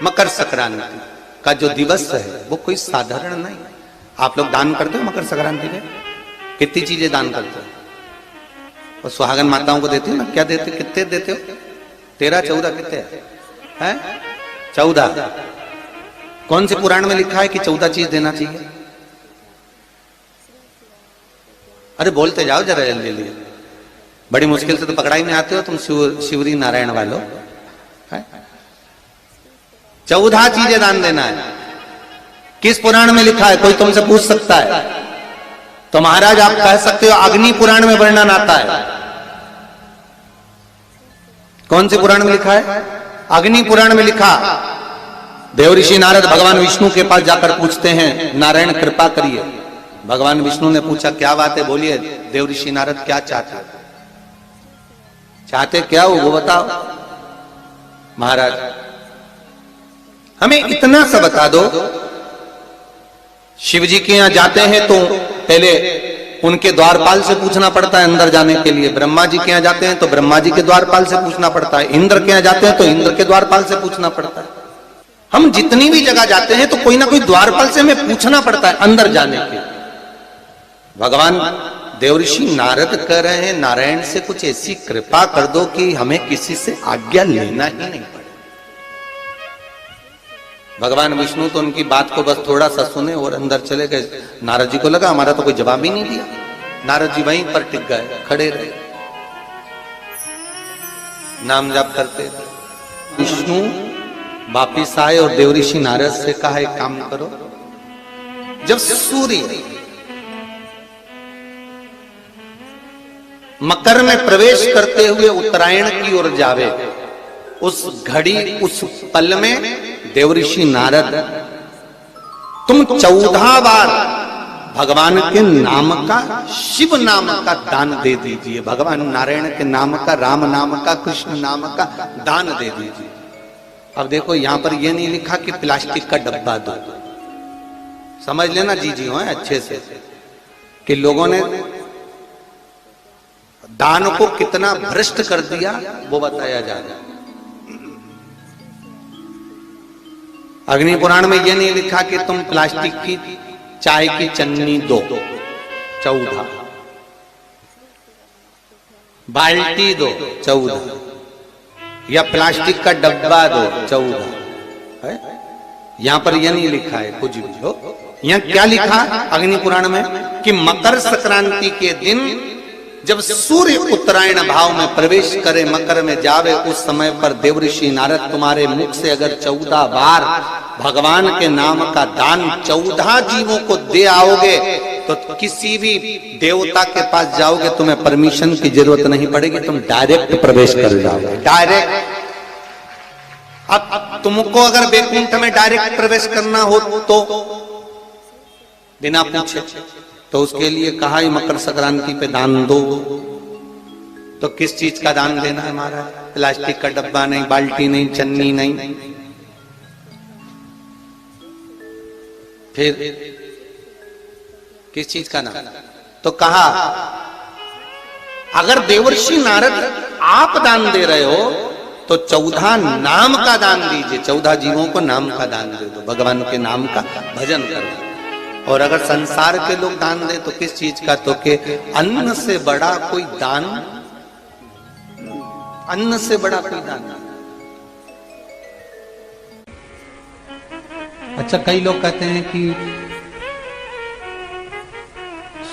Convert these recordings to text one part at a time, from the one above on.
मकर संक्रांति का जो दिवस है वो कोई साधारण नहीं। आप लोग दान करते हो मकर संक्रांति में? कितनी चीजें दान करते हो? और सुहागन माताओं को देते हो ना? क्या देते, कितने देते हो? 13 14 कितने हैं? 14। कौन से पुराण में लिखा है कि 14 चीज देना चाहिए? अरे बोलते जाओ जरा जल्दी जल्दी, बड़ी मुश्किल से तो पकड़ाई में आते हो तुम शिवरी नारायण वालों। 14 चीजें दान देना है। किस पुराण में लिखा है? कोई तुमसे पूछ सकता है तो महाराज आप कह सकते हो अग्नि पुराण में वर्णन आता है। कौन से पुराण में लिखा है? अग्नि पुराण में लिखा। देवऋषि नारद भगवान विष्णु के पास जाकर पूछते हैं, नारायण कृपा करिए। भगवान विष्णु ने पूछा क्या बात है, बोलिए देवऋषि नारद क्या चाहते क्या हो वो बताओ। महाराज हमें इतना सा बता दो, शिव जी के यहां जाते हैं तो पहले उनके द्वारपाल से पूछना पड़ता है अंदर जाने के लिए। ब्रह्मा जी के यहां जाते हैं तो ब्रह्मा जी के द्वारपाल से पूछना पड़ता है। इंद्र के यहां जाते हैं तो इंद्र के द्वारपाल से पूछना पड़ता है। हम जितनी भी जगह जाते हैं तो कोई ना कोई द्वारपाल से हमें पूछना पड़ता है अंदर जाने के। भगवान देवऋषि नारद कह रहे हैं नारायण से कुछ ऐसी कृपा कर दो कि हमें किसी से आज्ञा लेना ही नहीं पड़े। भगवान विष्णु तो उनकी बात को बस थोड़ा सा सुने और अंदर चले गए। नारद जी को लगा हमारा तो कोई जवाब ही नहीं दिया। नारद जी वहीं पर टिक गए, खड़े रहे, नाम जाप करते। विष्णु वापिस आए और देवऋषि नारद से कहा एक काम करो, जब सूर्य मकर में प्रवेश करते हुए उत्तरायण की ओर जावे, उस घड़ी उस पल में देवऋषि नारद तुम 14 बार भगवान के नाम का, शिव नाम का दान दे दीजिए। भगवान नारायण के नाम का, राम नाम का, कृष्ण नाम का दान दे दीजिए। अब देखो यहां पर यह नहीं लिखा कि प्लास्टिक का डब्बा दो। समझ लेना जी हो अच्छे से कि लोगों ने दान को कितना भ्रष्ट कर दिया वो बताया जा रहा है। अग्नि पुराण में यह नहीं लिखा कि तुम प्लास्टिक की चाय की चन्नी दो 14, बाल्टी दो 14, या प्लास्टिक का डब्बा दो 14 है। यहां पर यह नहीं लिखा है कुछ भी हो। यहां क्या लिखा अग्नि पुराण में कि मकर संक्रांति के दिन जब सूर्य उत्तरायण भाव में प्रवेश करे, मकर में जावे, उस समय पर देवऋषि नारद तुम्हारे मुख से अगर 14 बार भगवान के नाम का दान 14 जीवों को दे आओगे तो किसी भी देवता के पास जाओगे तुम्हें परमिशन की जरूरत नहीं पड़ेगी, तुम डायरेक्ट प्रवेश कर जाओगे। डायरेक्ट। अब तुमको अगर वैकुंठ में डायरेक्ट प्रवेश करना हो तो बिना पूछे, तो उसके लिए कहा ही मकर संक्रांति पे दान दो। तो किस चीज का दान देना है हमारा? प्लास्टिक का डब्बा नहीं, बाल्टी नहीं, चन्नी नहीं। फिर किस चीज का दान? तो कहा अगर देवर्षि नारद आप दान दे रहे हो तो 14 नाम का दान दीजिए। 14 जीवों को नाम का दान दे दो, भगवान के नाम का भजन करो। और अगर संसार के लोग दान दे तो किस चीज का? तो के अन्न से बड़ा कोई दान, अन्न से बड़ा कोई दान। अच्छा कई लोग कहते हैं कि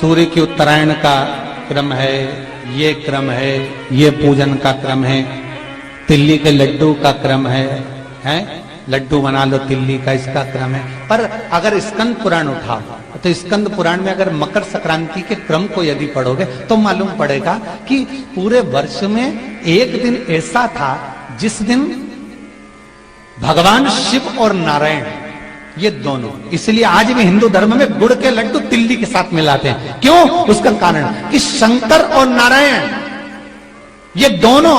सूर्य की उत्तरायण का क्रम है, ये क्रम है, ये पूजन का क्रम है, तिल्ली के लड्डू का क्रम है, लड्डू बना लो तिल्ली का, इसका क्रम है। पर अगर स्कंद पुराण उठाओ तो स्कंद पुराण में अगर मकर संक्रांति के क्रम को यदि पढ़ोगे तो मालूम पड़ेगा कि पूरे वर्ष में एक दिन ऐसा था जिस दिन भगवान शिव और नारायण ये दोनों, इसलिए आज भी हिंदू धर्म में गुड़ के लड्डू तिल्ली के साथ मिलाते हैं। क्यों? उसका कारण कि शंकर और नारायण ये दोनों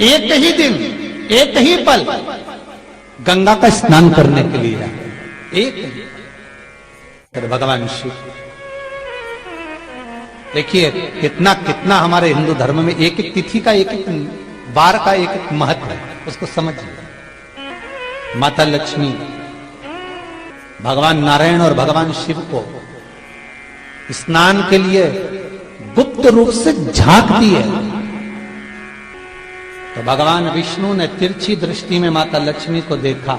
एक ही दिन, एक ही पल गंगा का स्नान करने के लिए एक भगवान शिव। देखिए कितना कितना हमारे हिंदू धर्म में एक एक तिथि का, एक एक बार का एक एक महत्व है, उसको समझिए। माता लक्ष्मी भगवान नारायण और भगवान शिव को स्नान के लिए गुप्त रूप से झांकती है। तो भगवान विष्णु ने तिरछी दृष्टि में माता लक्ष्मी को देखा,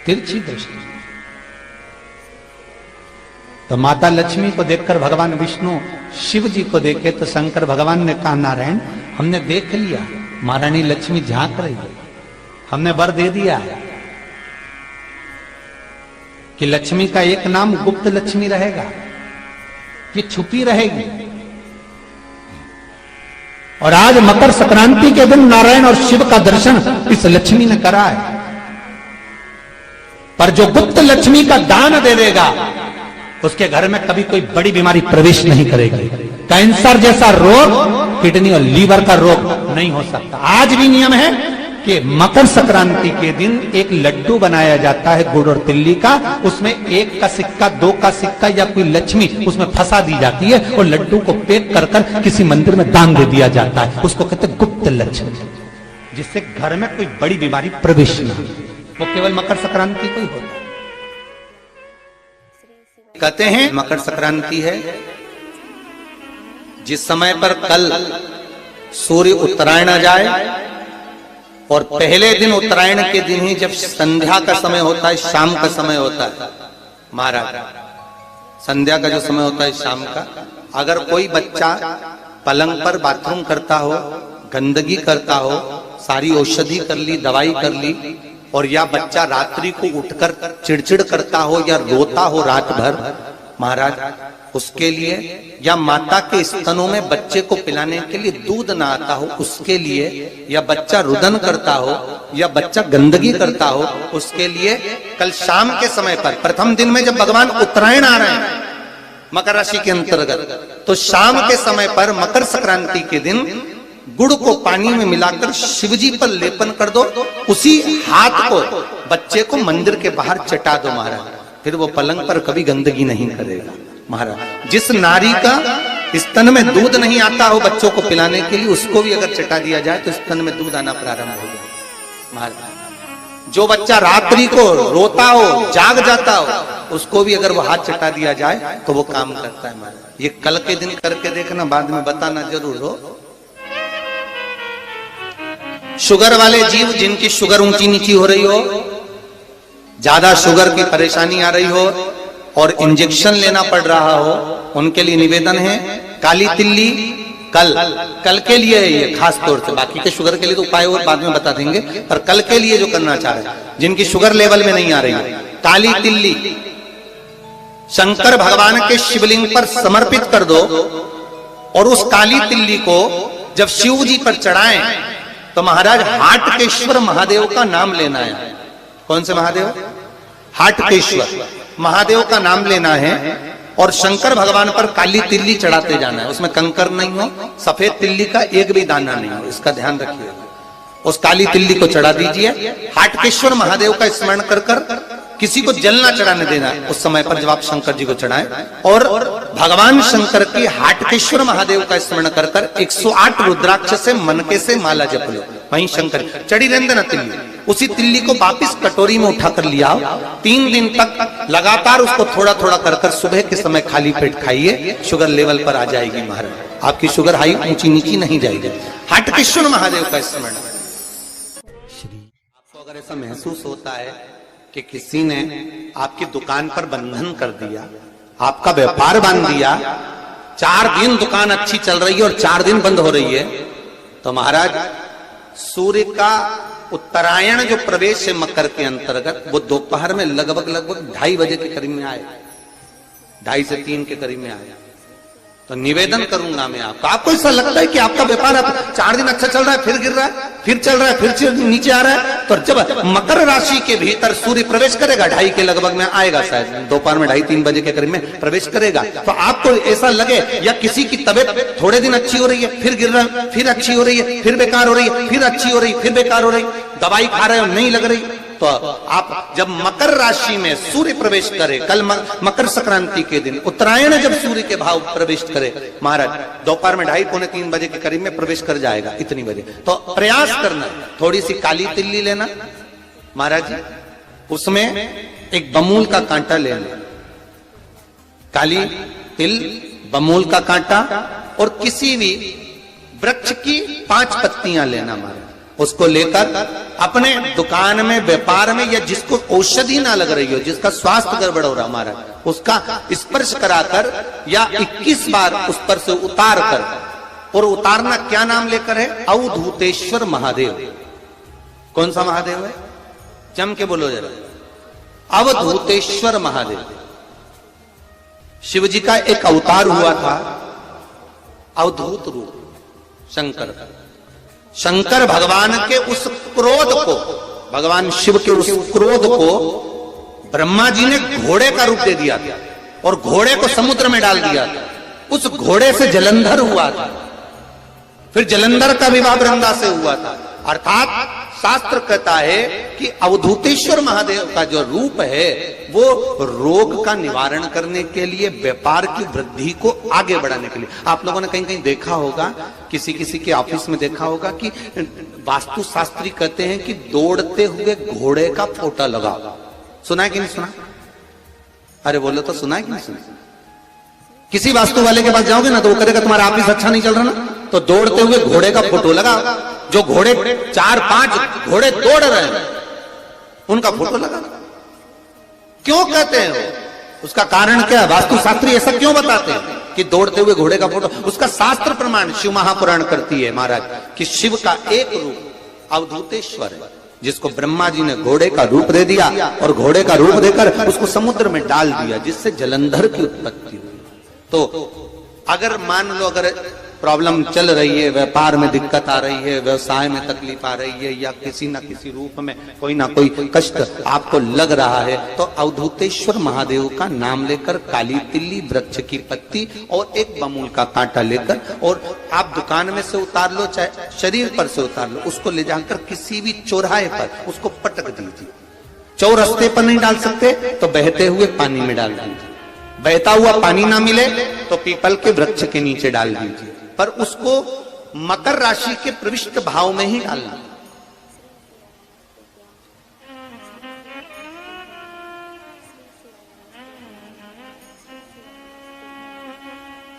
तिरछी दृष्टि। तो माता लक्ष्मी को देखकर भगवान विष्णु शिव जी को देखे तो शंकर भगवान ने कहा, नारायण हमने देख लिया महारानी लक्ष्मी झांक रही है, हमने वर दे दिया है कि लक्ष्मी का एक नाम गुप्त लक्ष्मी रहेगा, ये छुपी रहेगी। और आज मकर संक्रांति के दिन नारायण और शिव का दर्शन इस लक्ष्मी ने करा है। पर जो गुप्त लक्ष्मी का दान दे देगा उसके घर में कभी कोई बड़ी बीमारी प्रवेश नहीं करेगी। कैंसर जैसा रोग, किडनी और लीवर का रोग नहीं हो सकता। आज भी नियम है कि मकर संक्रांति के दिन एक लड्डू बनाया जाता है गुड़ और तिल्ली का, उसमें 1 का सिक्का 2 का सिक्का या कोई लक्ष्मी उसमें फंसा दी जाती है और लड्डू को पैक कर कर किसी मंदिर में दान दे दिया जाता है। उसको कहते हैं गुप्त लक्ष्मी, जिससे घर में कोई बड़ी बीमारी प्रवेश न हो। वो केवल मकर संक्रांति को ही होता है। कहते हैं मकर संक्रांति है जिस समय पर कल सूर्य उत्तरायण आ जाए और पहले दिन उत्तरायण के दिन ही जब संध्या का समय होता है, शाम का समय होता है महाराज, संध्या का जो समय होता है शाम का, अगर कोई बच्चा पलंग पर बाथरूम करता हो, गंदगी करता हो, सारी औषधि कर ली, दवाई कर ली, और या बच्चा रात्रि को उठकर चिड़चिड़ करता हो या रोता हो रात भर महाराज, उसके लिए, या माता के स्तनों में बच्चे को पिलाने के लिए दूध ना आता हो उसके लिए, या बच्चा रुदन करता हो या बच्चा गंदगी करता हो उसके लिए, कल शाम के समय पर प्रथम दिन में जब भगवान उत्तरायण आ रहे हैं मकर राशि के अंतर्गत, तो शाम के समय पर मकर संक्रांति के दिन गुड़ को पानी में मिलाकर शिवजी पर लेपन कर दो, उसी हाथ को बच्चे को मंदिर के बाहर चटा दो महाराज, फिर वो पलंग पर कभी गंदगी नहीं करेगा महाराज। जिस नारी का स्तन में दूध नहीं आता हो बच्चों को पिलाने के लिए, उसको भी अगर चटा दिया जाए तो स्तन में दूध आना प्रारंभ हो जाए महाराज। जो बच्चा रात्रि को रोता हो, जाग जाता हो, उसको भी अगर वो हाथ चटा दिया जाए तो वो काम करता है महाराज। ये कल के दिन करके देखना, बाद में बताना जरूर हो। शुगर वाले जीव जिनकी शुगर ऊंची नीची हो रही हो, ज्यादा शुगर की परेशानी आ रही हो और इंजेक्शन लेना पड़ रहा हो, उनके लिए निवेदन है काली तिल्ली कल के लिए है ये खास तौर से, बाकी के शुगर के लिए तो उपाय और बाद में बता देंगे, पर कल के लिए जो करना चाह रहे हैं जिनकी शुगर लेवल में नहीं आ रही है, काली तिल्ली शंकर भगवान के शिवलिंग पर समर्पित कर दो और उस काली तिल्ली को जब शिव जी पर चढ़ाएं तो महाराज हाटकेश्वर महादेव का नाम लेना है। कौन से महादेव? हाटकेश्वर महादेव का नाम लेना है और शंकर भगवान पर काली तिल्ली चढ़ाते जाना है। उसमें कंकर नहीं हो, सफेद तिल्ली का एक भी दाना नहीं हो, इसका ध्यान रखिए। उस काली तिल्ली को चढ़ा दीजिए। हाटकेश्वर महादेव का स्मरण कर कर किसी को जल ना चढ़ाने देना उस समय पर जब आप शंकर जी को चढ़ाएं, और भगवान शंकर की हाटकेश्वर महादेव का स्मरण कर कर 108 रुद्राक्ष से मनके से माला जप लो। वहीं शंकर चढ़ी रहने ना तिल्ली, उसी तिल्ली को वापिस कटोरी में उठाकर लिया। 3 दिन तक लगातार उसको थोड़ा थोड़ा कर कर सुबह के समय खाली पेट खाइए, शुगर लेवल पर आ जाएगी महाराज। आपकी शुगर हाई ऊंची नीची नहीं जाएगी। हाटकेश्वर महादेव का स्मरण। आपको अगर ऐसा महसूस होता है कि किसी ने आपकी दुकान पर बंधन कर दिया, आपका व्यापार बांध दिया, 4 दिन दुकान अच्छी चल रही है और 4 दिन बंद हो रही है, तो महाराज सूर्य का उत्तरायण जो प्रवेश है मकर के अंतर्गत, वो दोपहर में लगभग 2:30 बजे के करीब में आए, 2:30 से 3 के करीब में आए। तो निवेदन करूंगा मैं आपको ऐसा लगता है कि आपका व्यापार 4 दिन अच्छा चल रहा है, फिर गिर रहा है, फिर चल रहा है, फिर नीचे आ रहा है, तो जब मकर राशि के भीतर सूर्य प्रवेश करेगा 2:30 के लगभग में आएगा, शायद दोपहर में 2:30-3 बजे के करीब में प्रवेश करेगा, तो आपको ऐसा लगे या किसी की तबियत थोड़े दिन अच्छी हो रही है, फिर गिर रहा है, फिर अच्छी हो रही है, फिर बेकार हो रही है, फिर अच्छी हो रही है, फिर बेकार हो रही, दवाई खा रहे हो नहीं लग रही, तो आप जब मकर राशि में सूर्य प्रवेश करे, कल मकर संक्रांति के दिन उत्तरायण जब सूर्य के भाव प्रवेश करे महाराज, दोपहर में 2:30-3 बजे के करीब में प्रवेश कर जाएगा, इतनी बजे, तो प्रयास करना थोड़ी सी काली तिल्ली लेना महाराज जी, उसमें एक बमूल का कांटा लेना, काली तिल, बमूल का कांटा और किसी भी वृक्ष की 5 पत्तियां लेना महाराज, उसको लेकर अपने दुकान में, व्यापार में, या जिसको औषधि ना लग रही हो, जिसका स्वास्थ्य गड़बड़ हो रहा महाराज, उसका स्पर्श कराकर या 21 बार उस पर से उतार कर, और उतारना क्या नाम लेकर है? अवधूतेश्वर महादेव। कौन सा महादेव है? जम के बोलो जरा। अवधूतेश्वर महादेव शिव जी का एक अवतार हुआ था, अवधूत रूप शंकर। शंकर भगवान के उस क्रोध को, भगवान शिव के उस क्रोध को ब्रह्मा जी ने घोड़े का रूप दे दिया था और घोड़े को समुद्र में डाल दिया था। उस घोड़े से जलंधर हुआ था, फिर जलंधर का विवाह वृंदा से हुआ था। अर्थात शास्त्र कहता है कि अवधूतेश्वर महादेव का जो रूप है वो रोग का निवारण करने के लिए, व्यापार की वृद्धि को आगे बढ़ाने के लिए। आप लोगों ने कहीं कहीं देखा होगा, किसी किसी के ऑफिस में देखा होगा कि वास्तु शास्त्री कहते हैं कि दौड़ते हुए घोड़े का फोटो लगाओ। सुना है कि नहीं सुना? अरे बोलो तो, सुना है कि नहीं सुना? किसी वास्तु वाले के पास जाओगे ना तो वो कहेगा तुम्हारा ऑफिस अच्छा नहीं चल रहा ना, तो दौड़ते हुए घोड़े का फोटो लगाओ। जो घोड़े 4-5 घोड़े दौड़ रहे हैं उनका फोटो लगा। क्यों कहते हैं वो? उसका कारण क्या है? वास्तुशास्त्री ऐसा क्यों बताते हैं कि दौड़ते हुए घोड़े का फोटो? उसका शास्त्र प्रमाण शिव महापुराण करती है महाराज कि शिव का एक रूप अवधूतेश्वर है, जिसको ब्रह्मा जी ने घोड़े का रूप दे दिया और घोड़े का रूप देकर उसको समुद्र में डाल दिया, जिससे जलंधर की उत्पत्ति हुई। तो अगर मान लो, अगर प्रॉब्लम चल रही है, व्यापार में दिक्कत आ रही है, व्यवसाय में तकलीफ आ रही है, या किसी ना किसी रूप में कोई ना कोई कष्ट आपको लग रहा है, तो अवधूतेश्वर महादेव का नाम लेकर काली तिल्ली, वृक्ष की पत्ती और एक बमूल का कांटा लेकर, और आप दुकान में से उतार लो, चाहे शरीर पर से उतार लो, उसको ले जाकर किसी भी चौराहे पर उसको पटक दीजिए। चौरस्ते पर नहीं डाल सकते तो बहते हुए पानी में डाल दीजिए। बहता हुआ पानी ना मिले तो पीपल के वृक्ष के नीचे डाल दीजिए, पर उसको मकर राशि के प्रविष्ट भाव में ही डालना।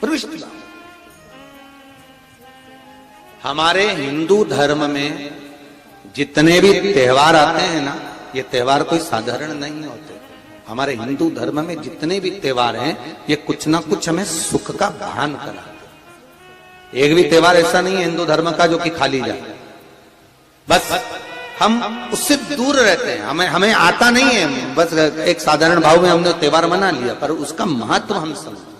प्रविष्ट भाव। हमारे हिंदू धर्म में जितने भी त्योहार आते हैं ना, ये त्योहार कोई साधारण नहीं होते। हमारे हिंदू धर्म में जितने भी त्योहार हैं, ये कुछ ना कुछ हमें सुख का भान कराते। एक भी त्योहार ऐसा नहीं है हिंदू धर्म का जो कि खाली जाए। बस हम उससे दूर रहते हैं, हमें आता नहीं है, बस एक साधारण भाव में हमने त्योहार मना लिया, पर उसका महत्व हम समझते।